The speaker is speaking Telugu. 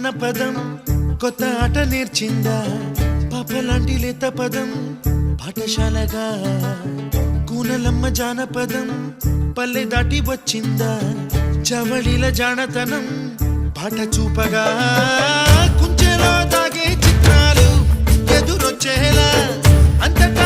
అన్న పదం కొత్త ఆట నేర్చిందా పాపలాంటి లేత పదం పాఠశాలగా కూనలమ్మ జానపదం పల్లె దాటి వచ్చిందా చవళిల జానతనం పాట చూపగా కుంచెలో దాగే చిత్రాలు ఎదురొచ్చేలా అంతటా